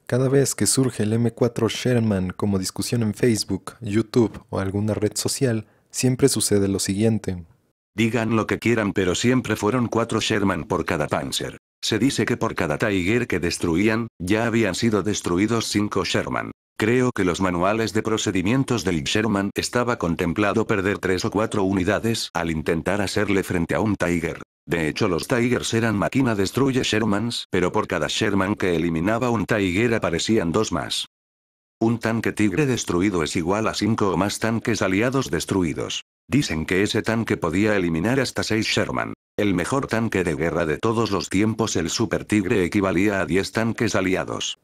Cada vez que surge el M4 Sherman como discusión en Facebook, YouTube o alguna red social, siempre sucede lo siguiente. Digan lo que quieran, pero siempre fueron 4 Sherman por cada Panzer. Se dice que por cada Tiger que destruían, ya habían sido destruidos 5 Sherman. Creo que los manuales de procedimientos del Sherman estaba contemplado perder 3 o 4 unidades al intentar hacerle frente a un Tiger. De hecho, los Tigers eran máquina destruye Shermans, pero por cada Sherman que eliminaba un Tiger aparecían 2 más. Un tanque tigre destruido es igual a 5 o más tanques aliados destruidos. Dicen que ese tanque podía eliminar hasta 6 Sherman. El mejor tanque de guerra de todos los tiempos, el Super Tigre, equivalía a 10 tanques aliados.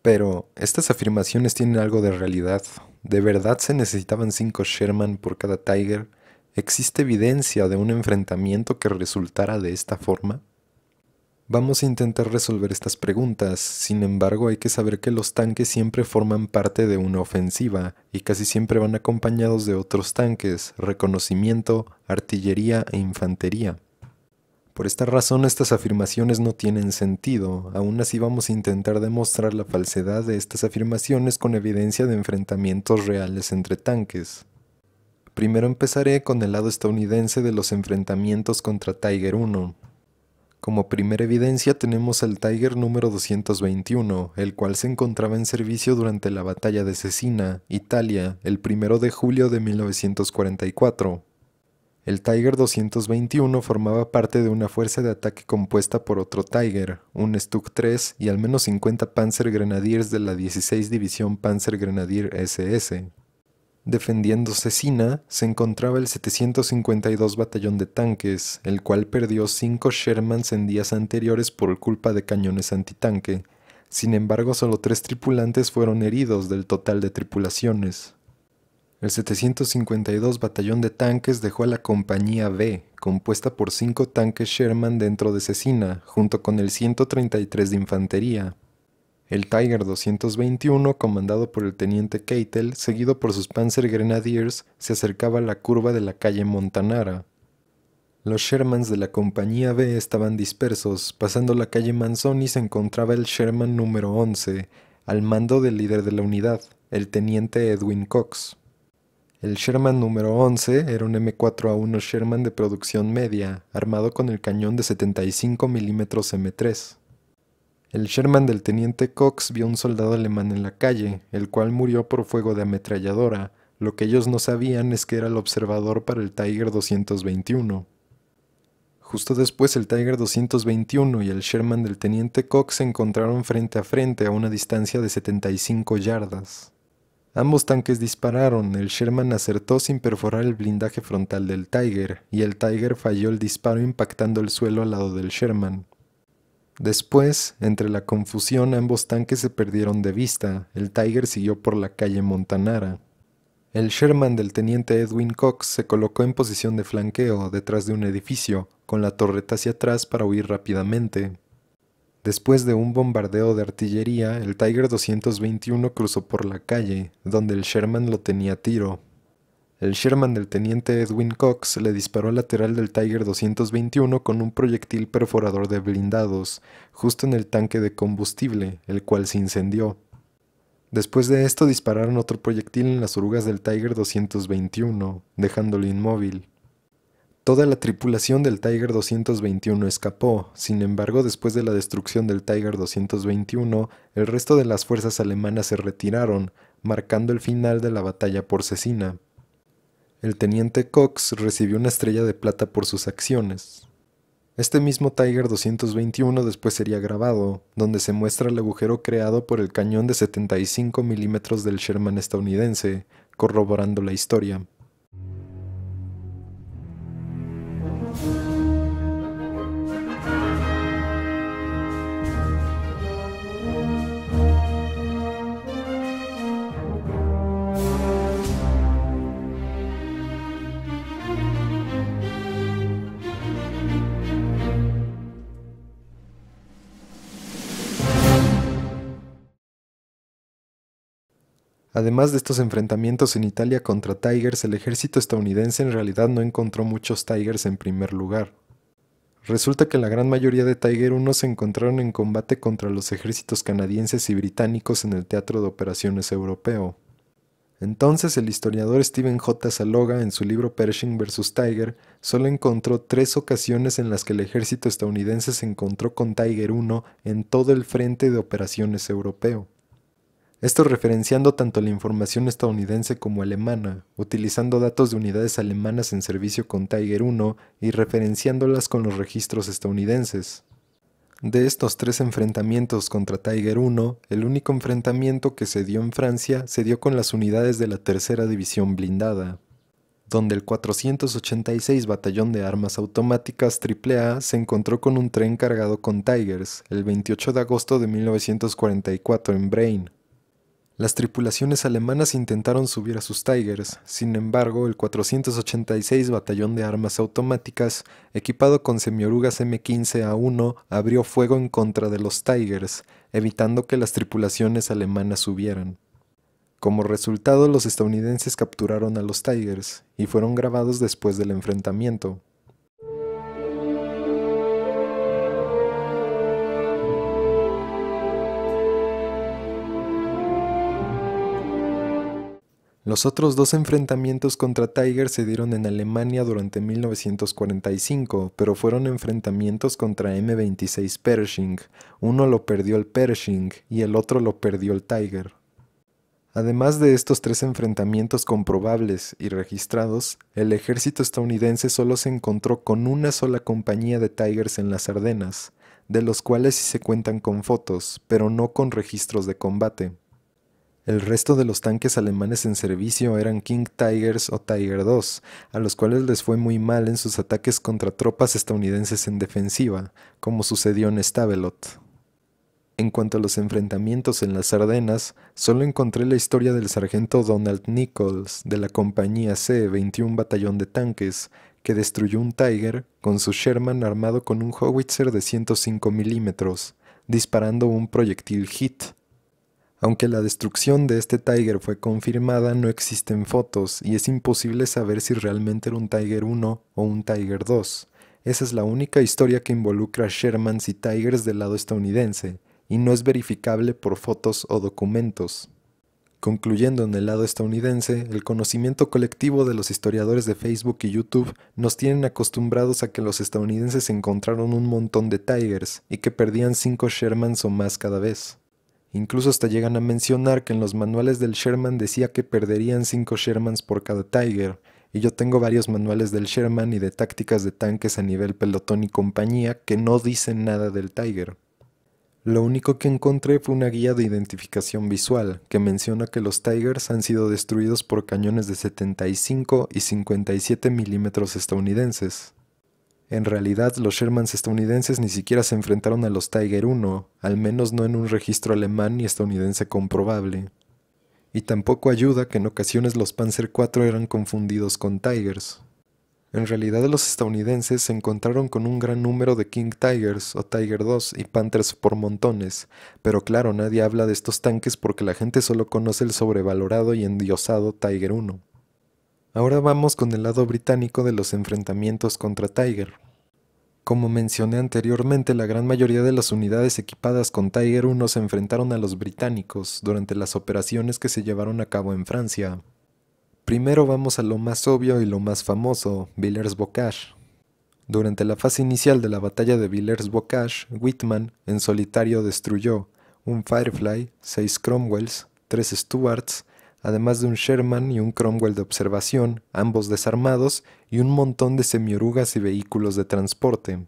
Pero, ¿estas afirmaciones tienen algo de realidad? ¿De verdad se necesitaban 5 Sherman por cada Tiger? ¿Existe evidencia de un enfrentamiento que resultara de esta forma? Vamos a intentar resolver estas preguntas, sin embargo hay que saber que los tanques siempre forman parte de una ofensiva y casi siempre van acompañados de otros tanques, reconocimiento, artillería e infantería. Por esta razón estas afirmaciones no tienen sentido, aún así vamos a intentar demostrar la falsedad de estas afirmaciones con evidencia de enfrentamientos reales entre tanques. Primero empezaré con el lado estadounidense de los enfrentamientos contra Tiger 1. Como primera evidencia tenemos al Tiger número 221, el cual se encontraba en servicio durante la batalla de Cesina, Italia, el 1 de julio de 1944. El Tiger 221 formaba parte de una fuerza de ataque compuesta por otro Tiger, un Stuka 3 y al menos 50 Panzer Grenadiers de la 16 División Panzer Grenadier SS. Defendiendo Cesina, se encontraba el 752 Batallón de Tanques, el cual perdió 5 Shermans en días anteriores por culpa de cañones antitanque. Sin embargo, solo 3 tripulantes fueron heridos del total de tripulaciones. El 752 Batallón de Tanques dejó a la Compañía B, compuesta por 5 tanques Sherman dentro de Cesina, junto con el 133 de Infantería. El Tiger 221, comandado por el teniente Keitel, seguido por sus Panzer Grenadiers, se acercaba a la curva de la calle Montanara. Los Shermans de la Compañía B estaban dispersos. Pasando la calle Manzoni se encontraba el Sherman número 11, al mando del líder de la unidad, el teniente Edwin Cox. El Sherman número 11 era un M4A1 Sherman de producción media, armado con el cañón de 75 mm M3. El Sherman del teniente Cox vio un soldado alemán en la calle, el cual murió por fuego de ametralladora. Lo que ellos no sabían es que era el observador para el Tiger 221. Justo después el Tiger 221 y el Sherman del teniente Cox se encontraron frente a frente a una distancia de 75 yardas. Ambos tanques dispararon, el Sherman acertó sin perforar el blindaje frontal del Tiger, y el Tiger falló el disparo impactando el suelo al lado del Sherman. Después, entre la confusión, ambos tanques se perdieron de vista. El Tiger siguió por la calle Montanara. El Sherman del teniente Edwin Cox se colocó en posición de flanqueo detrás de un edificio, con la torreta hacia atrás para huir rápidamente. Después de un bombardeo de artillería, el Tiger 221 cruzó por la calle, donde el Sherman lo tenía a tiro. El Sherman del teniente Edwin Cox le disparó al lateral del Tiger 221 con un proyectil perforador de blindados, justo en el tanque de combustible, el cual se incendió. Después de esto dispararon otro proyectil en las orugas del Tiger 221, dejándolo inmóvil. Toda la tripulación del Tiger 221 escapó, sin embargo, después de la destrucción del Tiger 221, el resto de las fuerzas alemanas se retiraron, marcando el final de la batalla por Cesina. El teniente Cox recibió una estrella de plata por sus acciones. Este mismo Tiger 221 después sería grabado, donde se muestra el agujero creado por el cañón de 75 mm del Sherman estadounidense, corroborando la historia. Además de estos enfrentamientos en Italia contra Tigers, el ejército estadounidense en realidad no encontró muchos Tigers en primer lugar. Resulta que la gran mayoría de Tiger 1 se encontraron en combate contra los ejércitos canadienses y británicos en el teatro de operaciones europeo. Entonces el historiador Stephen J. Saloga, en su libro Pershing vs. Tiger, solo encontró 3 ocasiones en las que el ejército estadounidense se encontró con Tiger 1 en todo el frente de operaciones europeo. Esto referenciando tanto la información estadounidense como alemana, utilizando datos de unidades alemanas en servicio con Tiger 1 y referenciándolas con los registros estadounidenses. De estos 3 enfrentamientos contra Tiger 1, el único enfrentamiento que se dio en Francia se dio con las unidades de la Tercera División Blindada, donde el 486 Batallón de Armas Automáticas AAA se encontró con un tren cargado con Tigers el 28 de agosto de 1944 en Braine. Las tripulaciones alemanas intentaron subir a sus Tigers, sin embargo, el 486 Batallón de Armas Automáticas, equipado con semiorugas M15A1, abrió fuego en contra de los Tigers, evitando que las tripulaciones alemanas subieran. Como resultado, los estadounidenses capturaron a los Tigers, y fueron grabados después del enfrentamiento. Los otros 2 enfrentamientos contra Tiger se dieron en Alemania durante 1945, pero fueron enfrentamientos contra M26 Pershing. Uno lo perdió el Pershing y el otro lo perdió el Tiger. Además de estos 3 enfrentamientos comprobables y registrados, el ejército estadounidense solo se encontró con una sola compañía de Tigers en las Ardenas, de los cuales sí se cuentan con fotos, pero no con registros de combate. El resto de los tanques alemanes en servicio eran King Tigers o Tiger II, a los cuales les fue muy mal en sus ataques contra tropas estadounidenses en defensiva, como sucedió en Stavelot. En cuanto a los enfrentamientos en las Ardenas, solo encontré la historia del sargento Donald Nichols de la compañía C, 21 Batallón de Tanques, que destruyó un Tiger con su Sherman armado con un howitzer de 105 milímetros, disparando un proyectil HIT. Aunque la destrucción de este Tiger fue confirmada, no existen fotos y es imposible saber si realmente era un Tiger 1 o un Tiger 2. Esa es la única historia que involucra Shermans y Tigers del lado estadounidense, y no es verificable por fotos o documentos. Concluyendo en el lado estadounidense, el conocimiento colectivo de los historiadores de Facebook y YouTube nos tienen acostumbrados a que los estadounidenses encontraron un montón de Tigers y que perdían 5 Shermans o más cada vez. Incluso hasta llegan a mencionar que en los manuales del Sherman decía que perderían 5 Shermans por cada Tiger, y yo tengo varios manuales del Sherman y de tácticas de tanques a nivel pelotón y compañía que no dicen nada del Tiger. Lo único que encontré fue una guía de identificación visual, que menciona que los Tigers han sido destruidos por cañones de 75 y 57 milímetros estadounidenses. En realidad, los Shermans estadounidenses ni siquiera se enfrentaron a los Tiger 1, al menos no en un registro alemán y estadounidense comprobable. Y tampoco ayuda que en ocasiones los Panzer IV eran confundidos con Tigers. En realidad los estadounidenses se encontraron con un gran número de King Tigers o Tiger II y Panthers por montones, pero claro, nadie habla de estos tanques porque la gente solo conoce el sobrevalorado y endiosado Tiger 1. Ahora vamos con el lado británico de los enfrentamientos contra Tiger. Como mencioné anteriormente, la gran mayoría de las unidades equipadas con Tiger 1 se enfrentaron a los británicos durante las operaciones que se llevaron a cabo en Francia. Primero vamos a lo más obvio y lo más famoso, Villers-Bocage. Durante la fase inicial de la batalla de Villers-Bocage, Whitman en solitario destruyó un Firefly, 6 Cromwells, 3 Stuarts, además de un Sherman y un Cromwell de observación, ambos desarmados, y un montón de semiorugas y vehículos de transporte.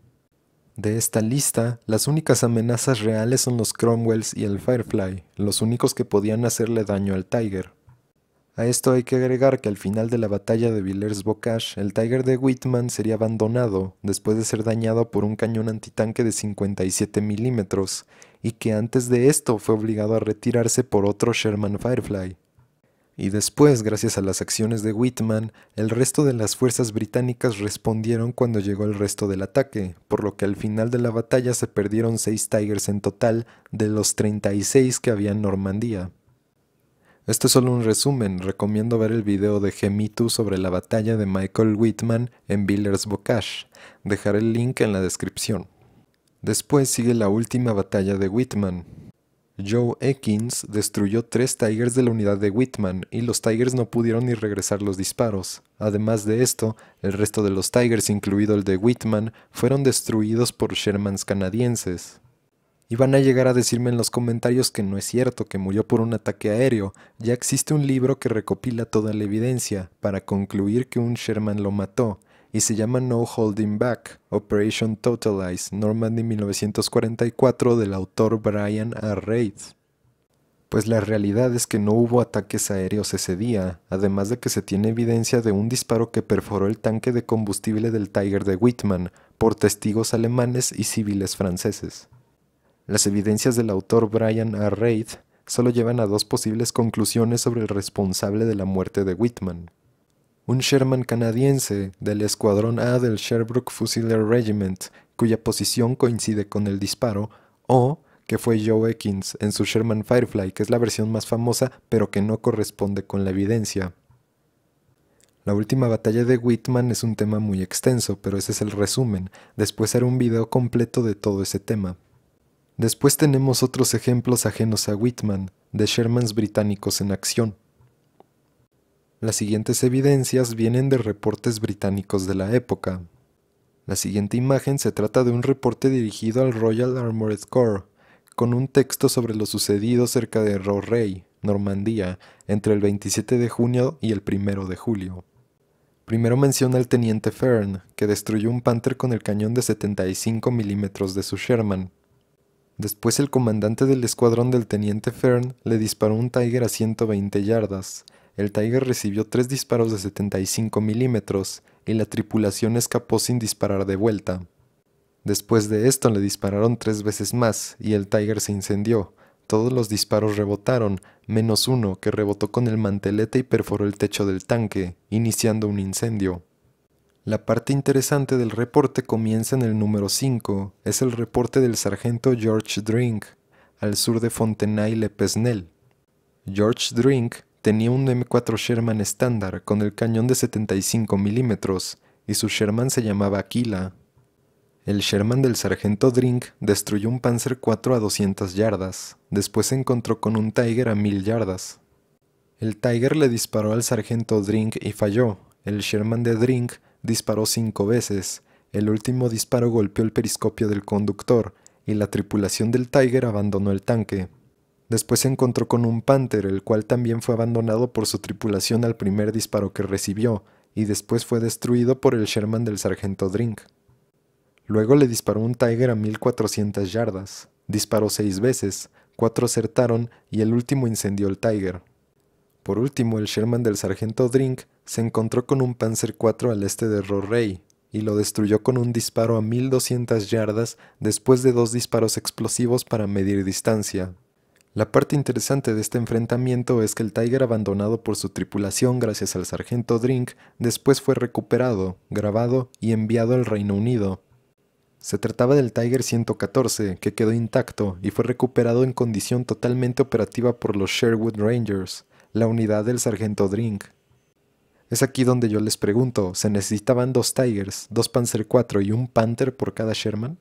De esta lista, las únicas amenazas reales son los Cromwells y el Firefly, los únicos que podían hacerle daño al Tiger. A esto hay que agregar que al final de la batalla de Villers-Bocage, el Tiger de Whitman sería abandonado después de ser dañado por un cañón antitanque de 57 milímetros, y que antes de esto fue obligado a retirarse por otro Sherman Firefly. Y después, gracias a las acciones de Whitman, el resto de las fuerzas británicas respondieron cuando llegó el resto del ataque, por lo que al final de la batalla se perdieron 6 Tigers en total de los 36 que había en Normandía. Esto es solo un resumen, recomiendo ver el video de Gemitu sobre la batalla de Michael Whitman en Villers-Bocage. Dejaré el link en la descripción. Después sigue la última batalla de Whitman. Joe Ekins destruyó 3 Tigers de la unidad de Whitman y los Tigers no pudieron ni regresar los disparos. Además de esto, el resto de los Tigers, incluido el de Whitman, fueron destruidos por Shermans canadienses. Y van a llegar a decirme en los comentarios que no es cierto, que murió por un ataque aéreo. Ya existe un libro que recopila toda la evidencia para concluir que un Sherman lo mató, y se llama No Holding Back, Operation Totalize, Normandy 1944, del autor Brian A. Reid. Pues la realidad es que no hubo ataques aéreos ese día, además de que se tiene evidencia de un disparo que perforó el tanque de combustible del Tiger de Whitman, por testigos alemanes y civiles franceses. Las evidencias del autor Brian A. Reid solo llevan a 2 posibles conclusiones sobre el responsable de la muerte de Whitman. Un Sherman canadiense del Escuadrón A del Sherbrooke Fusilier Regiment, cuya posición coincide con el disparo, o que fue Joe Ekins en su Sherman Firefly, que es la versión más famosa, pero que no corresponde con la evidencia. La última batalla de Whitman es un tema muy extenso, pero ese es el resumen. Después haré un video completo de todo ese tema. Después tenemos otros ejemplos ajenos a Whitman, de Shermans británicos en acción. Las siguientes evidencias vienen de reportes británicos de la época. La siguiente imagen se trata de un reporte dirigido al Royal Armoured Corps, con un texto sobre lo sucedido cerca de Rorey, Normandía, entre el 27 de junio y el 1 de julio. Primero menciona al teniente Fern, que destruyó un Panther con el cañón de 75 milímetros de su Sherman. Después el comandante del escuadrón del teniente Fern le disparó un Tiger a 120 yardas. El Tiger recibió 3 disparos de 75 milímetros y la tripulación escapó sin disparar de vuelta. Después de esto le dispararon 3 veces más y el Tiger se incendió. Todos los disparos rebotaron, menos uno que rebotó con el mantelete y perforó el techo del tanque, iniciando un incendio. La parte interesante del reporte comienza en el número 5, es el reporte del sargento George Drink, al sur de Fontenay-le-Pesnel. George Drink tenía un M4 Sherman estándar con el cañón de 75 milímetros y su Sherman se llamaba Aquila. El Sherman del sargento Drink destruyó un Panzer IV a 200 yardas, después se encontró con un Tiger a 1000 yardas. El Tiger le disparó al sargento Drink y falló. El Sherman de Drink disparó 5 veces, el último disparo golpeó el periscopio del conductor y la tripulación del Tiger abandonó el tanque. Después se encontró con un Panther, el cual también fue abandonado por su tripulación al primer disparo que recibió, y después fue destruido por el Sherman del sargento Drink. Luego le disparó un Tiger a 1400 yardas, disparó 6 veces, 4 acertaron y el último incendió el Tiger. Por último, el Sherman del sargento Drink se encontró con un Panzer IV al este de Rorey y lo destruyó con un disparo a 1200 yardas después de 2 disparos explosivos para medir distancia. La parte interesante de este enfrentamiento es que el Tiger abandonado por su tripulación gracias al sargento Drink después fue recuperado, grabado y enviado al Reino Unido. Se trataba del Tiger 114, que quedó intacto y fue recuperado en condición totalmente operativa por los Sherwood Rangers, la unidad del sargento Drink. Es aquí donde yo les pregunto, ¿se necesitaban 2 Tigers, 2 Panzer IV y un Panther por cada Sherman?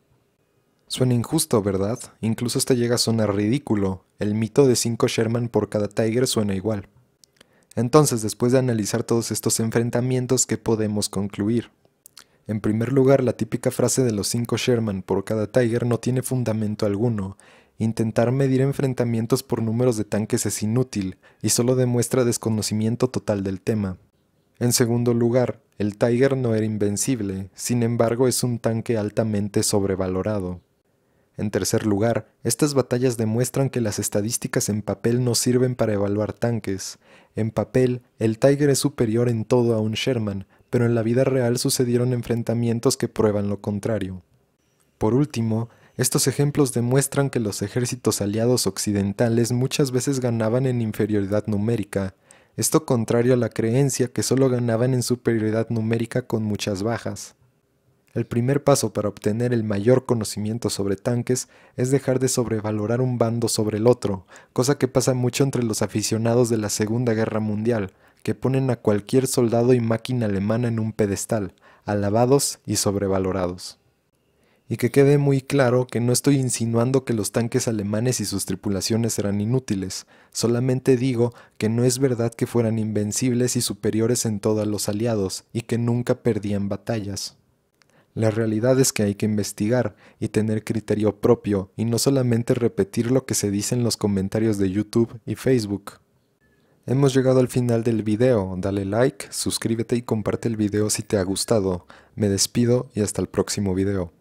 Suena injusto, ¿verdad? Incluso hasta llega a sonar ridículo. El mito de 5 Sherman por cada Tiger suena igual. Entonces, después de analizar todos estos enfrentamientos, ¿qué podemos concluir? En primer lugar, la típica frase de los 5 Sherman por cada Tiger no tiene fundamento alguno. Intentar medir enfrentamientos por números de tanques es inútil y solo demuestra desconocimiento total del tema. En segundo lugar, el Tiger no era invencible, sin embargo es un tanque altamente sobrevalorado. En tercer lugar, estas batallas demuestran que las estadísticas en papel no sirven para evaluar tanques. En papel, el Tiger es superior en todo a un Sherman, pero en la vida real sucedieron enfrentamientos que prueban lo contrario. Por último, estos ejemplos demuestran que los ejércitos aliados occidentales muchas veces ganaban en inferioridad numérica, esto contrario a la creencia que solo ganaban en superioridad numérica con muchas bajas. El primer paso para obtener el mayor conocimiento sobre tanques es dejar de sobrevalorar un bando sobre el otro, cosa que pasa mucho entre los aficionados de la Segunda Guerra Mundial, que ponen a cualquier soldado y máquina alemana en un pedestal, alabados y sobrevalorados. Y que quede muy claro que no estoy insinuando que los tanques alemanes y sus tripulaciones eran inútiles, solamente digo que no es verdad que fueran invencibles y superiores en todo a los aliados, y que nunca perdían batallas. La realidad es que hay que investigar y tener criterio propio y no solamente repetir lo que se dice en los comentarios de YouTube y Facebook. Hemos llegado al final del video, dale like, suscríbete y comparte el video si te ha gustado. Me despido y hasta el próximo video.